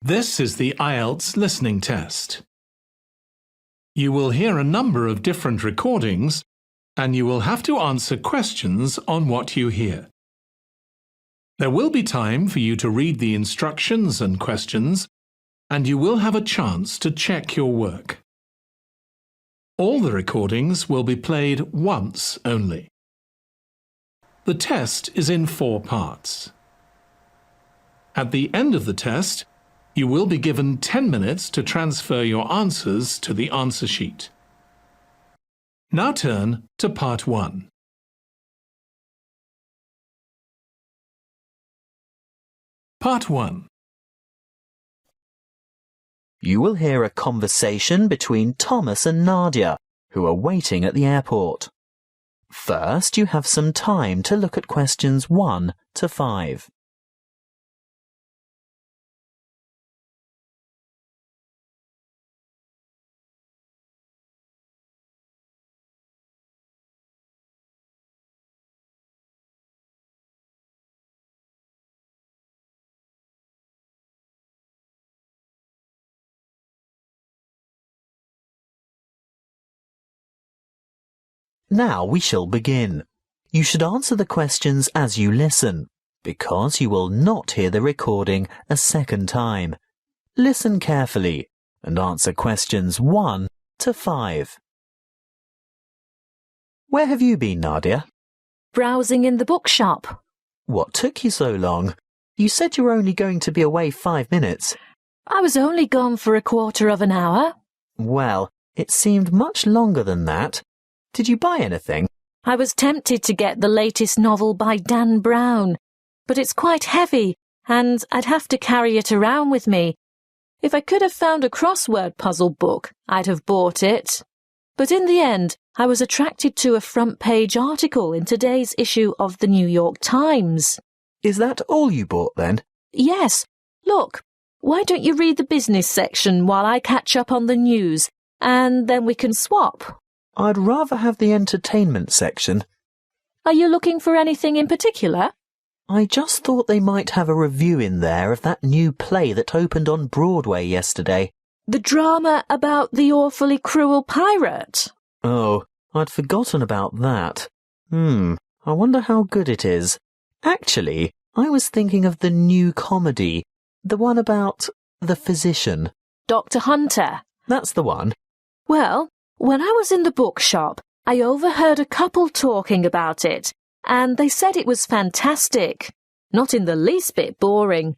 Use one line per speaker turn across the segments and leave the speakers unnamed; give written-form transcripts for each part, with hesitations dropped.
This is the Ielts listening test. You will hear a number of different recordings and you will have to answer questions on what you hear. There will be time for you to read the instructions and questions, and you will have a chance to check your work. All the recordings will be played once only. The test is in 4 parts. At the end of the test, you will be given 10 minutes to transfer your answers to the answer sheet. Now turn to Part 1. Part 1.
You will hear a conversation between Thomas and Nadia, who are waiting at the airport. First, you have some time to look at questions 1 to 5. Now we shall begin. You should answer the questions as you listen, because you will not hear the recording a second time. Listen carefully and answer questions 1 to 5. Where have you been, Nadia?
Browsing in the bookshop.
What took you so long? You said you were only going to be away 5 minutes.
I was only gone for a quarter of an hour.
Well, it seemed much longer than that. Did you buy anything?
I was tempted to get the latest novel by Dan Brown, but it's quite heavy and I'd have to carry it around with me. If I could have found a crossword puzzle book, I'd have bought it. But in the end, I was attracted to a front-page article in today's issue of the New York Times.
Is that all you bought then?
Yes. Look, why don't you read the business section while I catch up on the news, and then we can swap?
I'd rather have the entertainment section.
Are you looking for anything in particular?
I just thought they might have a review in there of that new play that opened on Broadway yesterday.
The drama about the awfully cruel pirate?
Oh, I'd forgotten about that. I wonder how good it is. Actually, I was thinking of the new comedy, the one about the physician.
Dr. Hunter.
That's the one.
Well, when I was in the bookshop, I overheard a couple talking about it, and they said it was fantastic, not in the least bit boring.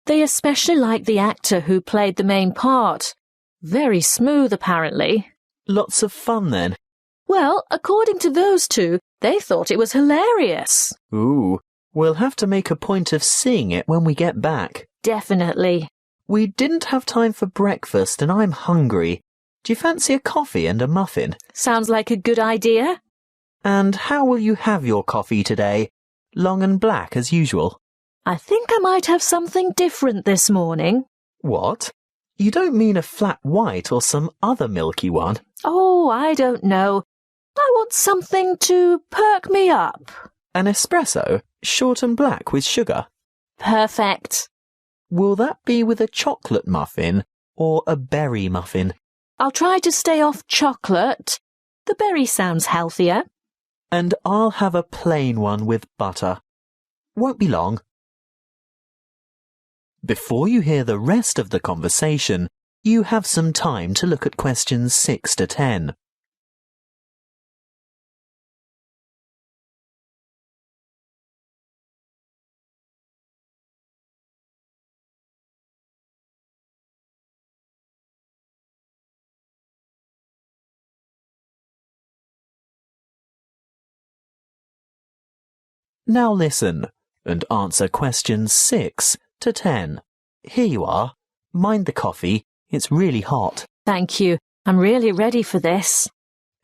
They especially liked the actor who played the main part. Very smooth, apparently.
Lots of fun, then?
Well, according to those two, they thought it was hilarious.
Ooh, we'll have to make a point of seeing it when we get back.
Definitely.
We didn't have time for breakfast and I'm hungry. Do you fancy a coffee and a muffin?
Sounds like a good idea.
And how will you have your coffee today? Long and black as usual?
I think I might have something different this morning.
What? You don't mean a flat white or some other milky one?
Oh, I don't know. I want something to perk me up.
An espresso, short and black with sugar?
Perfect.
Will that be with a chocolate muffin or a berry muffin?
I'll try to stay off chocolate. The berry sounds healthier.
And I'll have a plain one with butter. Won't be long. Before you hear the rest of the conversation, you have some time to look at questions 6 to 10. Now listen and answer questions 6 to 10. Here you are. Mind the coffee. It's really hot.
Thank you. I'm really ready for this.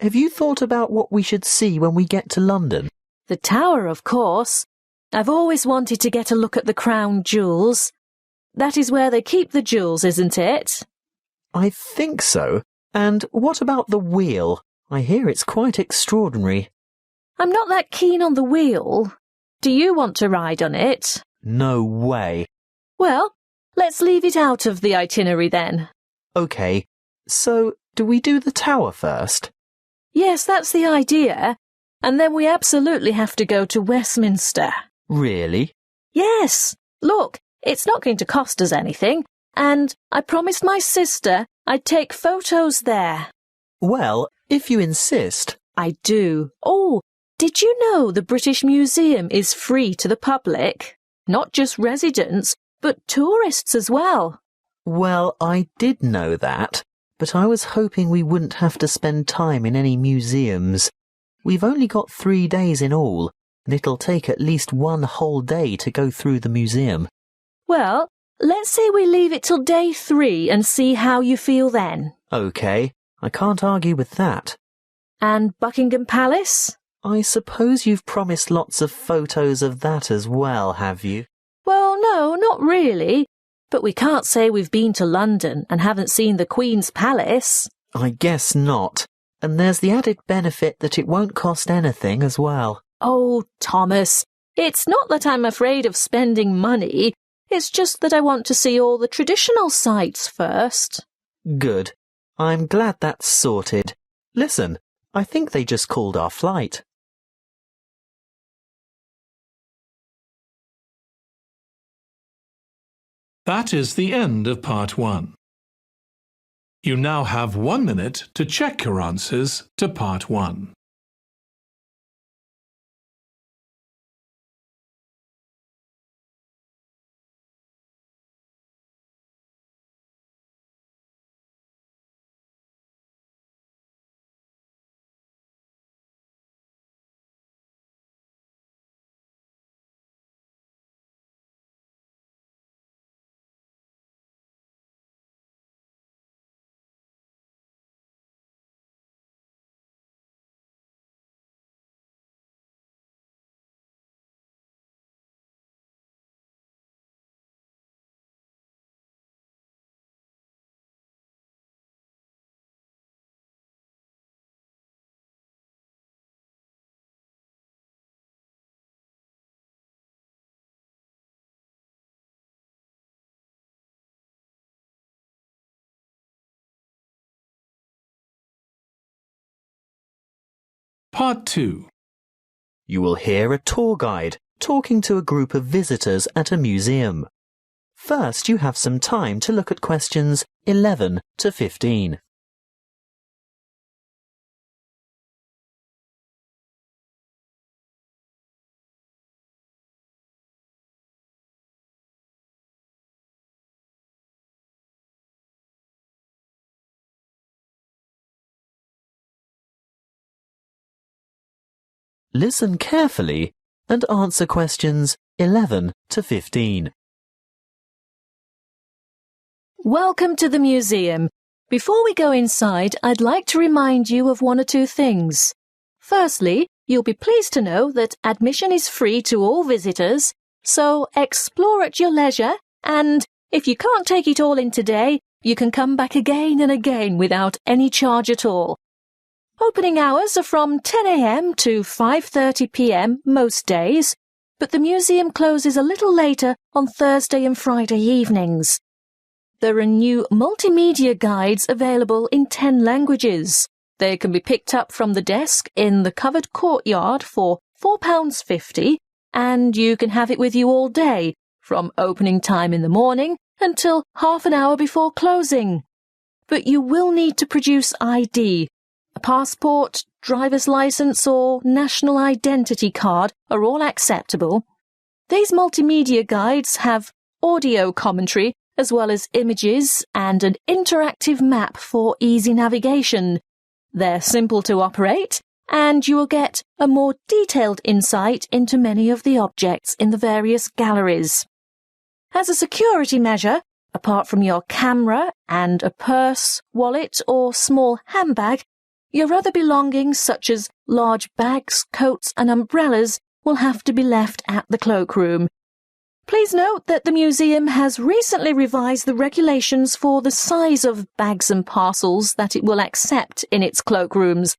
Have you thought about what we should see when we get to London?
The Tower, of course. I've always wanted to get a look at the Crown Jewels. That is where they keep the jewels, isn't it?
I think so. And what about the wheel? I hear it's quite extraordinary.
I'm not that keen on the wheel. Do you want to ride on it?
No way.
Well, let's leave it out of the itinerary then.
OK, so do we do the tower first?
Yes, that's the idea. And then we absolutely have to go to Westminster.
Really?
Yes. Look, it's not going to cost us anything. And I promised my sister I'd take photos there.
Well, if you insist.
I do. Oh, did you know the British Museum is free to the public? Not just residents, but tourists as well.
Well, I did know that, but I was hoping we wouldn't have to spend time in any museums. We've only got 3 days in all, and it'll take at least 1 whole day to go through the museum.
Well, let's say we leave it till day 3 and see how you feel then.
OK, I can't argue with that.
And Buckingham Palace?
I suppose you've promised lots of photos of that as well, have you?
Well, no, not really. But we can't say we've been to London and haven't seen the Queen's Palace.
I guess not. And there's the added benefit that it won't cost anything as well.
Oh, Thomas, it's not that I'm afraid of spending money. It's just that I want to see all the traditional sites first.
Good. I'm glad that's sorted. Listen, I think they just called our flight.
That is the end of part 1. You now have 1 minute to check your answers to part 1. Part 2.
You will hear a tour guide talking to a group of visitors at a museum. First, you have some time to look at questions 11 to 15. Listen carefully and answer questions 11 to 15.
Welcome to the museum. Before we go inside, I'd like to remind you of 1 or 2 things. Firstly, you'll be pleased to know that admission is free to all visitors, so explore at your leisure, and if you can't take it all in today, you can come back again and again without any charge at all. Opening hours are from 10 a.m. to 5:30 p.m. most days, but the museum closes a little later on Thursday and Friday evenings. There are new multimedia guides available in 10 languages. They can be picked up from the desk in the covered courtyard for £4.50, and you can have it with you all day, from opening time in the morning until half an hour before closing. But you will need to produce ID. A passport, driver's licence or national identity card are all acceptable. These multimedia guides have audio commentary as well as images and an interactive map for easy navigation. They're simple to operate, and you will get a more detailed insight into many of the objects in the various galleries. As a security measure, apart from your camera and a purse, wallet or small handbag, your other belongings such as large bags, coats and umbrellas will have to be left at the cloakroom. Please note that the museum has recently revised the regulations for the size of bags and parcels that it will accept in its cloakrooms.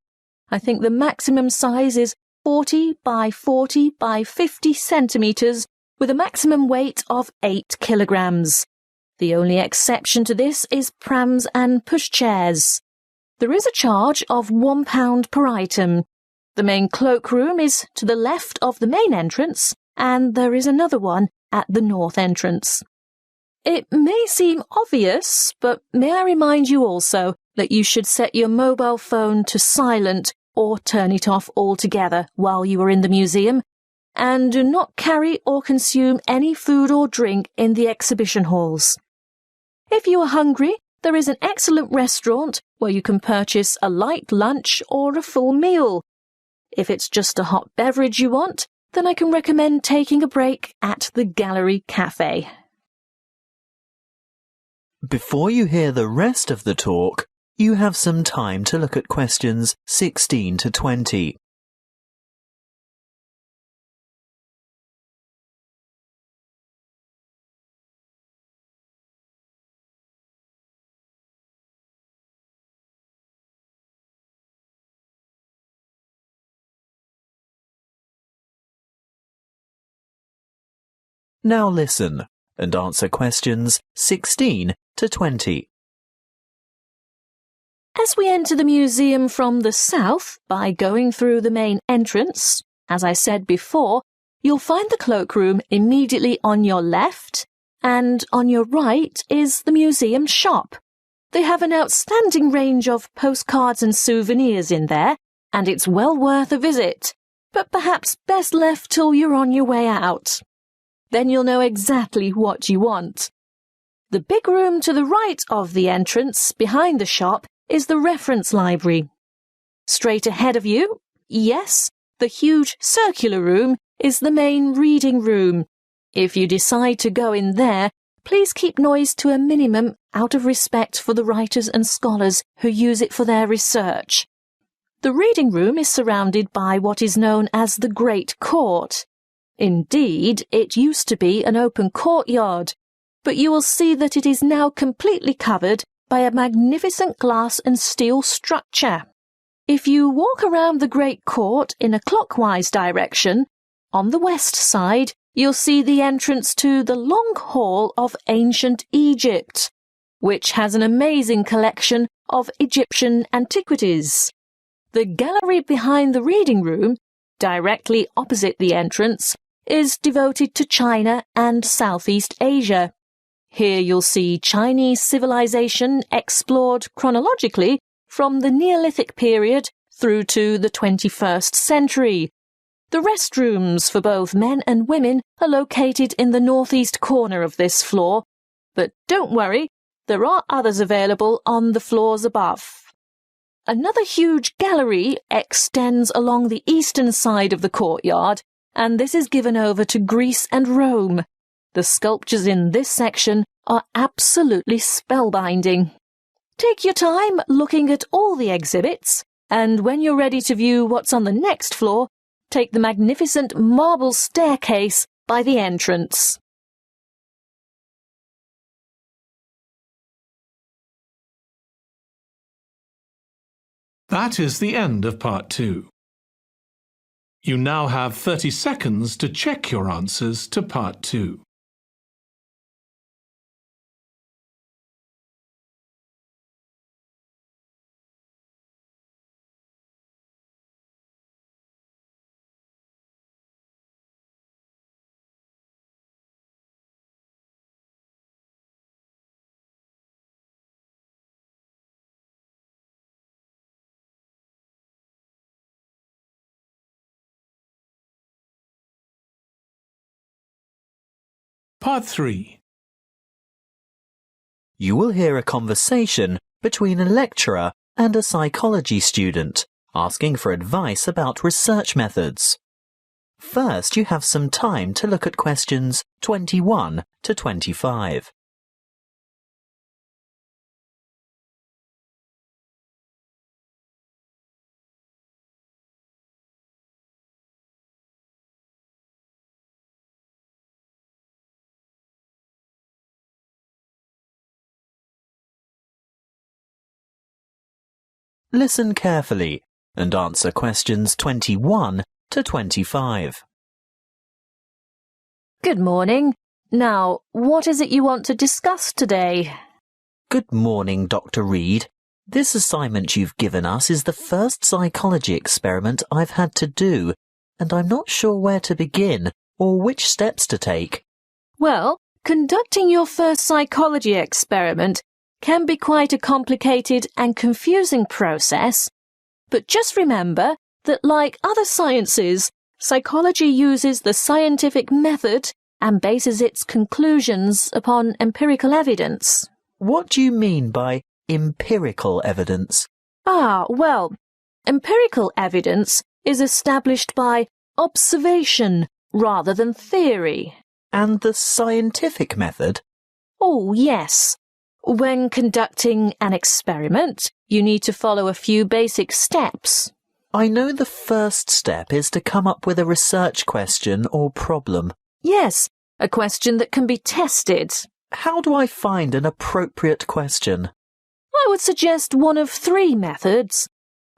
I think the maximum size is 40 by 40 by 50 centimetres with a maximum weight of 8 kilograms. The only exception to this is prams and pushchairs. There is a charge of £1 per item. The main cloakroom is to the left of the main entrance, and there is another one at the north entrance. It may seem obvious, but may I remind you also that you should set your mobile phone to silent or turn it off altogether while you are in the museum, and do not carry or consume any food or drink in the exhibition halls. If you are hungry, there is an excellent restaurant where you can purchase a light lunch or a full meal. If it's just a hot beverage you want, then I can recommend taking a break at the Gallery Cafe.
Before you hear the rest of the talk, you have some time to look at questions 16 to 20. Now listen and answer questions 16 to 20.
As we enter the museum from the south by going through the main entrance, as I said before, you'll find the cloakroom immediately on your left, and on your right is the museum shop. They have an outstanding range of postcards and souvenirs in there, and it's well worth a visit, but perhaps best left till you're on your way out. Then you'll know exactly what you want. The big room to the right of the entrance, behind the shop, is the reference library. Straight ahead of you, yes, the huge circular room is the main reading room. If you decide to go in there, please keep noise to a minimum out of respect for the writers and scholars who use it for their research. The reading room is surrounded by what is known as the Great Court. Indeed, it used to be an open courtyard, but you will see that it is now completely covered by a magnificent glass and steel structure. If you walk around the Great Court in a clockwise direction, on the west side you'll see the entrance to the Long Hall of Ancient Egypt, which has an amazing collection of Egyptian antiquities. The gallery behind the reading room, directly opposite the entrance, is devoted to China and Southeast Asia. Here you'll see Chinese civilization explored chronologically from the Neolithic period through to the 21st century. The restrooms for both men and women are located in the northeast corner of this floor, but don't worry, there are others available on the floors above. Another huge gallery extends along the eastern side of the courtyard, and this is given over to Greece and Rome. The sculptures in this section are absolutely spellbinding. Take your time looking at all the exhibits, and when you're ready to view what's on the next floor, take the magnificent marble staircase by the entrance.
That is the end of part 2. You now have 30 seconds to check your answers to part 2. Part 3.
You will hear a conversation between a lecturer and a psychology student asking for advice about research methods. First, you have some time to look at questions 21 to 25. Listen carefully and answer questions 21 to 25.
Good morning. Now, what is it you want to discuss today?
Good morning, Dr. Reed. This assignment you've given us is the first psychology experiment I've had to do, and I'm not sure where to begin or which steps to take.
Well, conducting your first psychology experiment can be quite a complicated and confusing process, but just remember that like other sciences, psychology uses the scientific method and bases its conclusions upon empirical evidence.
What do you mean by empirical evidence?
Well, empirical evidence is established by observation rather than theory.
And the scientific method?
Oh, yes. When conducting an experiment, you need to follow a few basic steps.
I know the first step is to come up with a research question or problem.
Yes, a question that can be tested.
How do I find an appropriate question?
I would suggest one of three methods.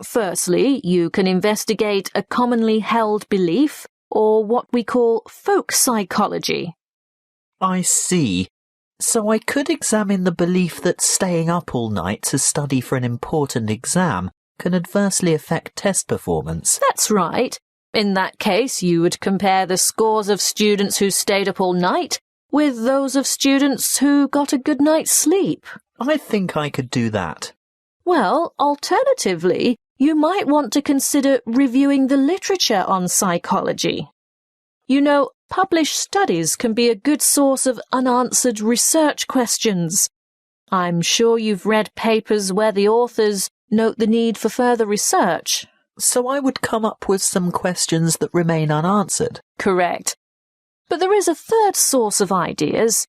Firstly, you can investigate a commonly held belief, or what we call folk psychology.
I see. So I could examine the belief that staying up all night to study for an important exam can adversely affect test performance.
That's right. In that case, you would compare the scores of students who stayed up all night with those of students who got a good night's sleep.
I think I could do that.
Well, alternatively, you might want to consider reviewing the literature on psychology. You know, published studies can be a good source of unanswered research questions. I'm sure you've read papers where the authors note the need for further research.
So I would come up with some questions that remain unanswered.
Correct. But there is a third source of ideas.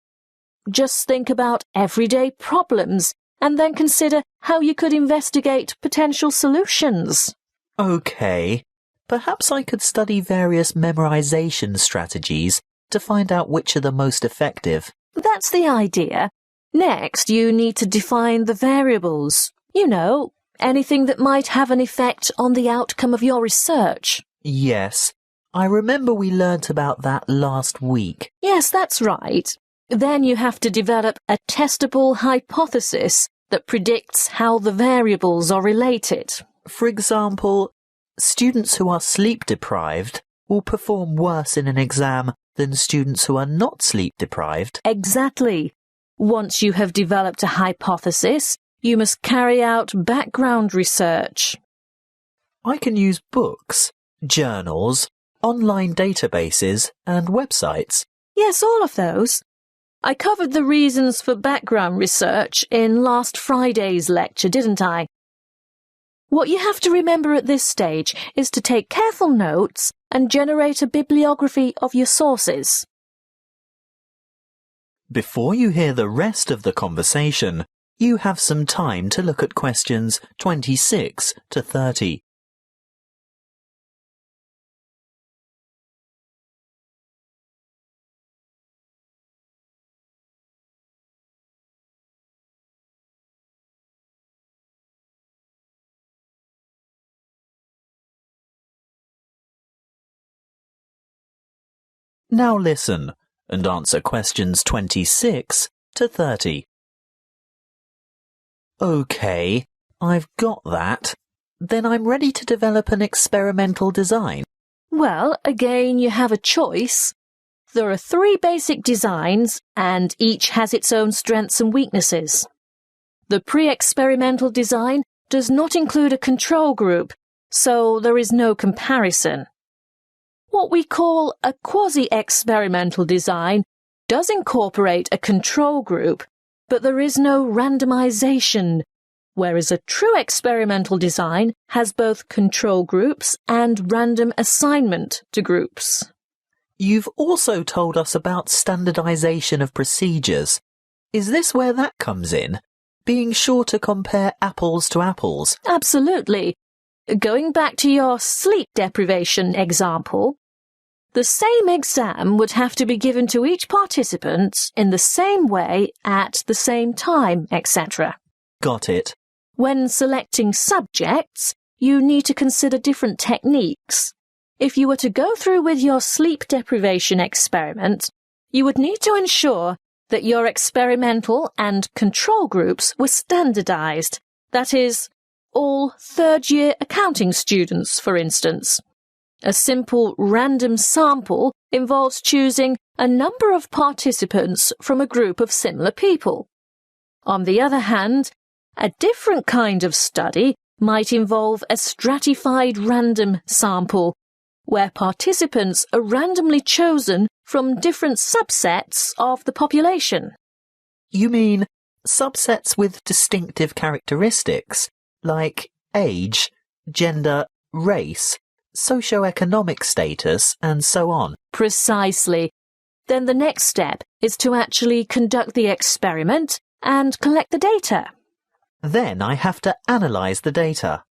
Just think about everyday problems and then consider how you could investigate potential solutions.
Okay. Perhaps I could study various memorization strategies to find out which are the most effective.
That's the idea. Next, you need to define the variables. You know, anything that might have an effect on the outcome of your research.
Yes, I remember we learnt about that last week.
Yes, that's right. Then you have to develop a testable hypothesis that predicts how the variables are related.
For example, students who are sleep-deprived will perform worse in an exam than students who are not sleep-deprived.
Exactly. Once you have developed a hypothesis, you must carry out background research.
I can use books, journals, online databases, and websites.
Yes, all of those. I covered the reasons for background research in last Friday's lecture, didn't I? What you have to remember at this stage is to take careful notes and generate a bibliography of your sources.
Before you hear the rest of the conversation, you have some time to look at questions 26 to 30. Now listen and answer questions 26 to 30. OK, I've got that. Then I'm ready to develop an experimental design.
Well, again, you have a choice. There are three basic designs, and each has its own strengths and weaknesses. The pre-experimental design does not include a control group, so there is no comparison. What we call a quasi-experimental design does incorporate a control group, but there is no randomization, whereas a true experimental design has both control groups and random assignment to groups.
You've also told us about standardization of procedures. Is this where that comes in? Being sure to compare apples to apples?
Absolutely. Going back to your sleep deprivation example, the same exam would have to be given to each participant in the same way at the same time, etc.
Got it.
When selecting subjects, you need to consider different techniques. If you were to go through with your sleep deprivation experiment, you would need to ensure that your experimental and control groups were standardized. That is, all third-year accounting students, for instance. A simple random sample involves choosing a number of participants from a group of similar people. On the other hand, a different kind of study might involve a stratified random sample, where participants are randomly chosen from different subsets of the population.
You mean subsets with distinctive characteristics, like age, gender, race, socioeconomic status, and so on?
Precisely. Then the next step is to actually conduct the experiment and collect the data.
Then I have to analyse the data.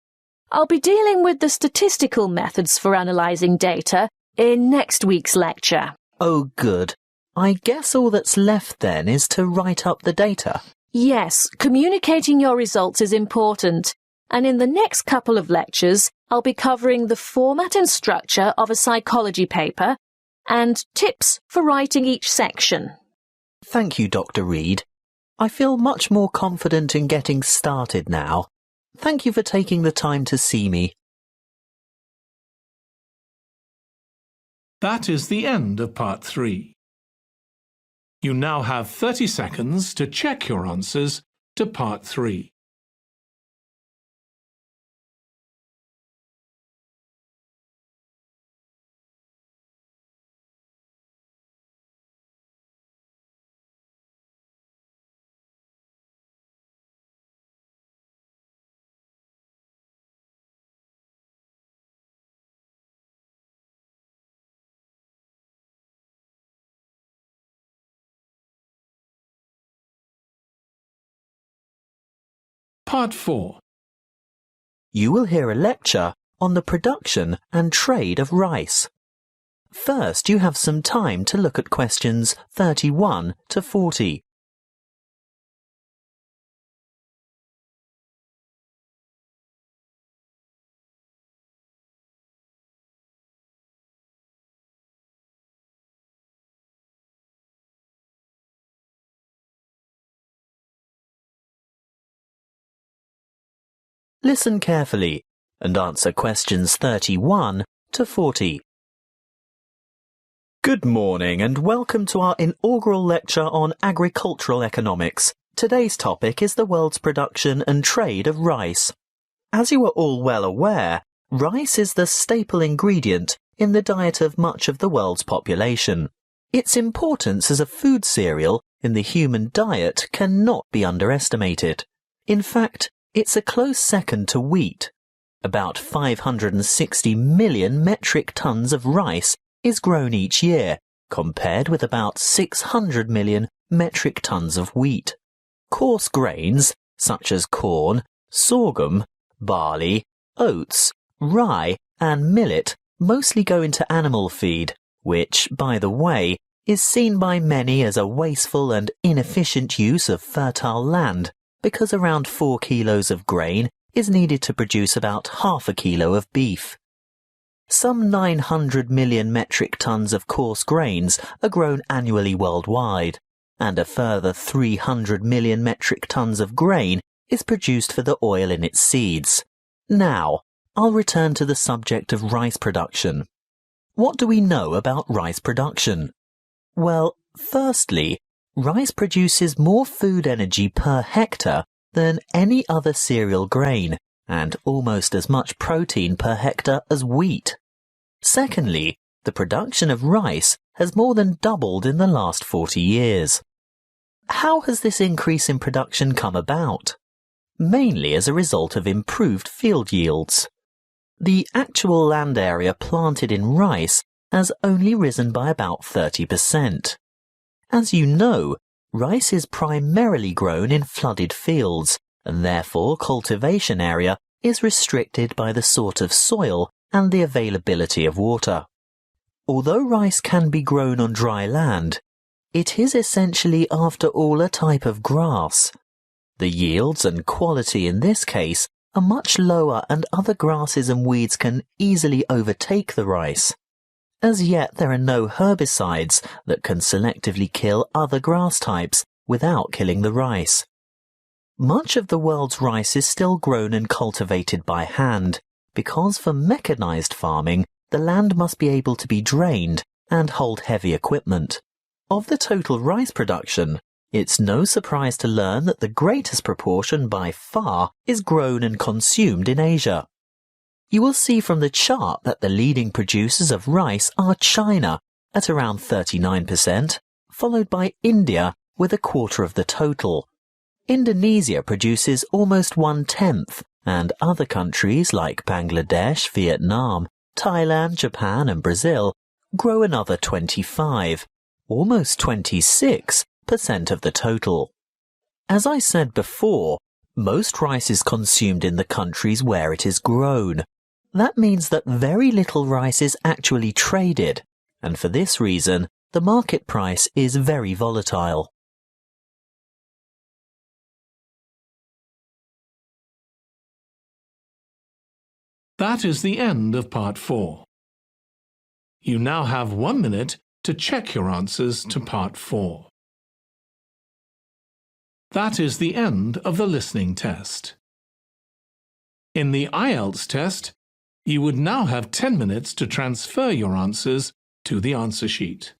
I'll be dealing with the statistical methods for analysing data in next week's lecture.
Oh, good. I guess all that's left then is to write up the data.
Yes, communicating your results is important, and in the next couple of lectures, I'll be covering the format and structure of a psychology paper and tips for writing each section.
Thank you, Dr. Reed. I feel much more confident in getting started now. Thank you for taking the time to see me.
That is the end of Part 3. You now have 30 seconds to check your answers to Part 3. Part 4.
You will hear a lecture on the production and trade of rice. First, you have some time to look at questions 31 to 40. Listen carefully and answer questions 31 to 40. Good morning and welcome to our inaugural lecture on agricultural economics. Today's topic is the world's production and trade of rice. As you are all well aware, rice is the staple ingredient in the diet of much of the world's population. Its importance as a food cereal in the human diet cannot be underestimated. In fact, it's a close second to wheat. About 560 million metric tons of rice is grown each year, compared with about 600 million metric tons of wheat. Coarse grains, such as corn, sorghum, barley, oats, rye, and millet, mostly go into animal feed, which, by the way, is seen by many as a wasteful and inefficient use of fertile land, because around 4 kilos of grain is needed to produce about half a kilo of beef. Some 900 million metric tons of coarse grains are grown annually worldwide, and a further 300 million metric tons of grain is produced for the oil in its seeds. Now, I'll return to the subject of rice production. What do we know about rice production? Well, firstly, rice produces more food energy per hectare than any other cereal grain, and almost as much protein per hectare as wheat. Secondly, the production of rice has more than doubled in the last 40 years. How has this increase in production come about? Mainly as a result of improved field yields. The actual land area planted in rice has only risen by about 30%. As you know, rice is primarily grown in flooded fields, and therefore cultivation area is restricted by the sort of soil and the availability of water. Although rice can be grown on dry land, it is essentially after all a type of grass. The yields and quality in this case are much lower, and other grasses and weeds can easily overtake the rice. As yet, there are no herbicides that can selectively kill other grass types without killing the rice. Much of the world's rice is still grown and cultivated by hand, because for mechanized farming, the land must be able to be drained and hold heavy equipment. Of the total rice production, it's no surprise to learn that the greatest proportion by far is grown and consumed in Asia. You will see from the chart that the leading producers of rice are China at around 39%, followed by India with a quarter of the total. Indonesia produces almost 1/10, and other countries like Bangladesh, Vietnam, Thailand, Japan and Brazil grow another 25, almost 26% of the total. As I said before, most rice is consumed in the countries where it is grown. That means that very little rice is actually traded, and for this reason, the market price is very volatile.
That is the end of Part 4. You now have 1 minute to check your answers to Part 4. That is the end of the listening test. In the Ielts test, you would now have 10 minutes to transfer your answers to the answer sheet.